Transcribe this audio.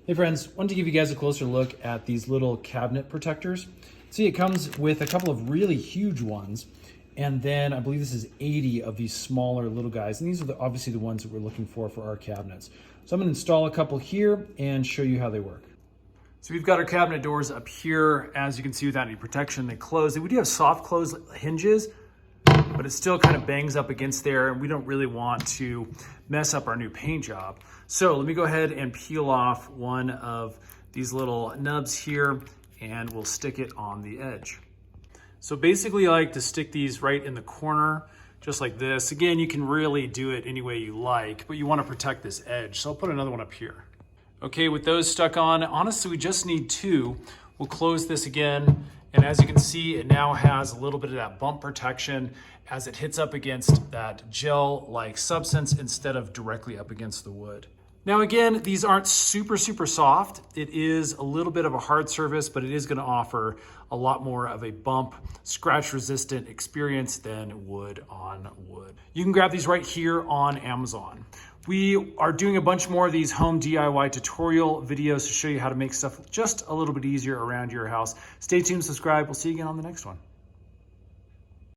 Hey friends, wanted to give you guys a closer look at these little cabinet protectors. See, it comes with a couple of really huge ones, and then I believe this is 80 of these smaller little guys, and these are obviously the ones that we're looking for our cabinets. So I'm gonna install a couple here and show you how they work. So we've got our cabinet doors up here. As you can see, without any protection, they close. We do have soft close hinges, but it still kind of bangs up against there, and we don't really want to mess up our new paint job. So let me go ahead and peel off one of these little nubs here, and we'll stick it on the edge. So basically I like to stick these right in the corner, just like this. Again, you can really do it any way you like, but you want to protect this edge. So I'll put another one up here. Okay, with those stuck on, honestly, we just need two. We'll close this again. And as you can see, it now has a little bit of that bump protection as it hits up against that gel-like substance instead of directly up against the wood. Now again, these aren't super soft. It is a little bit of a hard surface, but it is gonna offer a lot more of a bump, scratch resistant experience than wood on wood. You can grab these right here on Amazon. We are doing a bunch more of these home DIY tutorial videos to show you how to make stuff just a little bit easier around your house. Stay tuned, subscribe. We'll see you again on the next one.